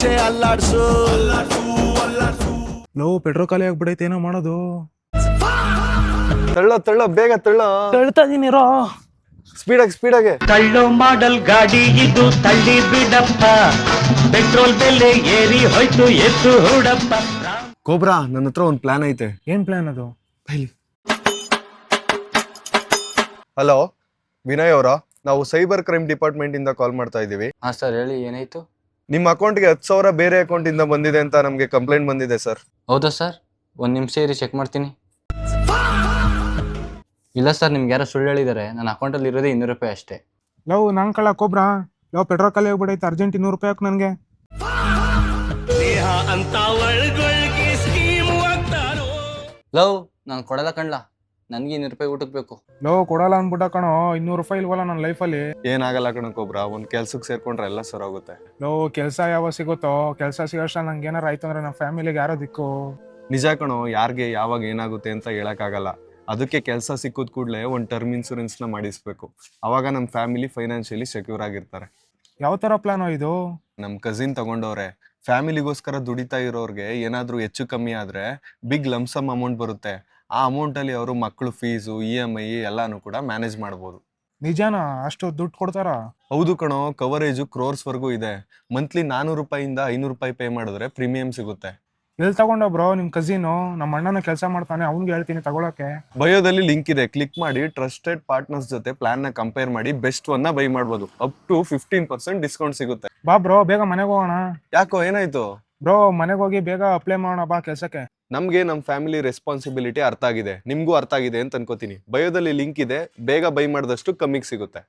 ಅಲ್ಲಾಡ್ಸು low petrol ಖಾಲಿ ಆಗ್ಬಿಡೈತೆ, ಏನೋ ಮಾಡೋದು. ತಳ್ಳ ಬೇಗ ತಳ್ಳ. ಹೇಳ್ತಾ ಇದೀನಿರೋ. ಸ್ಪೀಡಾಗೆ ತಳ್ಳೋ ಮಾಡಲ್ ಗಾಡಿ ಇದು, ತಳ್ಳಿ ಬಿಡಪ್ಪ. ಪೆಟ್ರೋಲ್ ಬೆಲೆ ಏರಿ ಹೋಯ್ತು, ಎತ್ತು ಹುಡಪ್ಪ. ಕೋಬ್ರಾ, ನನ್ನ ಹತ್ರ ಒಂದು ಪ್ಲಾನ್ ಐತೆ. ಏನ್ ಪ್ಲಾನ್ ಅದು? ಹಲೋ ವಿನಯ್ ಅವರ, ನಾವು ಸೈಬರ್ ಕ್ರೈಮ್ ಡಿಪಾರ್ಟ್ಮೆಂಟ್ ಇಂದ ಕಾಲ್ ಮಾಡ್ತಾ ಇದ್ದೀವಿ. ಹಾಂ ಸರ್, ಹೇಳಿ ಏನಾಯ್ತು? ನಿಮ್ಮ ಅಕೌಂಟ್ಗೆ 10,000 ಬೇರೆ ಅಕೌಂಟ್ ಇಂದ ಬಂದಿದೆ ಅಂತ ನಮಗೆ ಕಂಪ್ಲೇಂಟ್ ಬಂದಿದೆ ಸರ್. ಹೌದಾ ಸರ್? ಒಂದು ನಿಮಿಷ ಇರಿ, ಚೆಕ್ ಮಾಡ್ತೀನಿ. ಇಲ್ಲ ಸರ್, ನಿಮ್ಗೆ ಯಾರೋ ಸುಳ್ಳು ಹೇಳಿದ್ದಾರೆ. ನನ್ನ ಅಕೌಂಟಲ್ಲಿ ಇರೋದೇ 200 ರೂಪಾಯಿ ಅಷ್ಟೇ. ಲವ್ ನಂಗೆ ಕಳ್ಳ ಕೋಬ್ರಾ. ಲವ್ ಪೆಟ್ರೋಲ್ ಖಾಲಿ ಆಗ್ಬಿಡೈತೆ, ಅರ್ಜೆಂಟ್ 200 ರೂಪಾಯಿ ಹಾಕು ನನಗೆ. ಲವ್, ನಾನು ಕೊಡಲ್ಲ ಕಣ್ಲ, ನನಗೆ 200 ರೂಪಾಯಿ ಊಟಕ್ಕೆ ಬೇಕು. ಲವ್ ಕೊಡಲ್ಲ ಅನ್ಬಿಟ್ಟ ಕಣೋ. 200 ರೂಪಾಯಿ ಇಲ್ವಲ್ಲ ನನ್ನ ಲೈಫಲ್ಲಿ. ಏನಾಗಲ್ಲ ಕಣ ಕೋಬ್ರಾ, ಒಂದ್ ಕೆಲ್ಸಕ್ಕೆ ಸೇರ್ಕೊಂಡ್ರೆ ಎಲ್ಲ ಸರ್ ಆಗುತ್ತೆ. ಲವ್ ಕೆಲಸ ಯಾವಾಗ ಸಿಗುತ್ತೋ, ಕೆಲಸ ಸಿಗೋಷ್ಟ ನಂಗೆ ಏನಾರು ಆಯ್ತು ಅಂದ್ರೆ ನಮ್ಮ ಫ್ಯಾಮಿಲಿಗೆ ಯಾರೋ ದಿಕ್ಕು. ನಿಜ ಕಣೋ, ಯಾರಿಗೆ ಯಾವಾಗ ಏನಾಗುತ್ತೆ ಅಂತ ಹೇಳಕ್ಕಾಗಲ್ಲ. ಅದಕ್ಕೆ ಕೆಲಸ ಸಿಕ್ಕಿದ ಕೂಡಲೇ ಒಂದು ಟರ್ಮ್ ಇನ್ಸೂರೆನ್ಸ್ನ ಮಾಡಿಸ್ಬೇಕು. ಅವಾಗ ನಮ್ಮ ಫ್ಯಾಮಿಲಿ ಫೈನಾನ್ಷಿಯಲಿ ಸೆಕ್ಯೂರ್ ಆಗಿರ್ತಾರೆ. ಯಾವ ಥರ ಪ್ಲಾನೋ ಇದು? ನಮ್ಮ ಕಸಿನ್ ತಗೊಂಡವ್ರೆ. ಫ್ಯಾಮಿಲಿಗೋಸ್ಕರ ದುಡಿತಾ ಇರೋರ್ಗೆ ಏನಾದರೂ ಹೆಚ್ಚು ಕಮ್ಮಿ ಆದರೆ ಬಿಗ್ ಲಮ್ಸಮ್ ಅಮೌಂಟ್ ಬರುತ್ತೆ. ಆ ಅಮೌಂಟಲ್ಲಿ ಅವರು ಮಕ್ಕಳು ಫೀಸು, EMI ಎಲ್ಲಾನು ಕೂಡ ಮ್ಯಾನೇಜ್ ಮಾಡ್ಬೋದು. ನಿಜಾನಾ? ಅಷ್ಟು ದುಡ್ಡು ಕೊಡ್ತಾರಾ? ಹೌದು ಕಣೋ, ಕವರೇಜು ಕ್ರೋರ್ಸ್ವರೆಗೂ ಇದೆ. ಮಂತ್ಲಿ 400 ರೂಪಾಯಿಂದ 500 ರೂಪಾಯಿ ಪೇ ಮಾಡಿದ್ರೆ ಪ್ರೀಮಿಯಂ ಸಿಗುತ್ತೆ. ಎಲ್ಲಿ ತಗೊಂಡ ಬ್ರೋ ನಿಮ್ಮ ಕಸಿನು? ನಮ್ಮ ಅಣ್ಣನ ಕೆಲಸ ಮಾಡ್ತಾನೆ, ಅವ್ನಿಗೆ ಹೇಳ್ತೀನಿ ತಗೊಳಕ್ಕೆ. ಬಯೋದಲ್ಲಿ ಲಿಂಕ್ ಇದೆ, ಕ್ಲಿಕ್ ಮಾಡಿ ಟ್ರಸ್ಟೆಡ್ ಪಾರ್ಟ್ನರ್ಸ್ ಜೊತೆ ಪ್ಲಾನ್ನ ಕಂಪೇರ್ ಮಾಡಿ ಬೆಸ್ಟ್ ಒನ್ನ ಬೈ ಮಾಡ್ಬೋದು. ಅಪ್ ಟು 15% ಡಿಸ್ಕೌಂಟ್ ಸಿಗುತ್ತೆ. ಬಾ ಬ್ರೋ, ಬೇಗ ಮನೆಗೆ ಹೋಗೋಣ. ಯಾಕೋ ಏನಾಯ್ತು? ಬ್ರೋ ಮನೆಗೆ ಹೋಗಿ ಬೇಗ ಅಪ್ಲೈ ಮಾಡೋಣ ಬಾ ಕೆಲಸಕ್ಕೆ. ನಮಗೆ ನಮ್ಮ ಫ್ಯಾಮಿಲಿ ರೆಸ್ಪಾನ್ಸಿಬಿಲಿಟಿ ಅರ್ಥ ಆಗಿದೆ, ನಿಮಗೂ ಅರ್ಥ ಆಗಿದೆ ಅಂತ ಅನ್ಕೋತೀನಿ. ಬಯೋದಲ್ಲಿ ಲಿಂಕ್ ಇದೆ, ಬೇಗ ಬೈ ಮಾಡಿದಷ್ಟು ಕಮ್ಮಿಗೆ ಸಿಗುತ್ತೆ.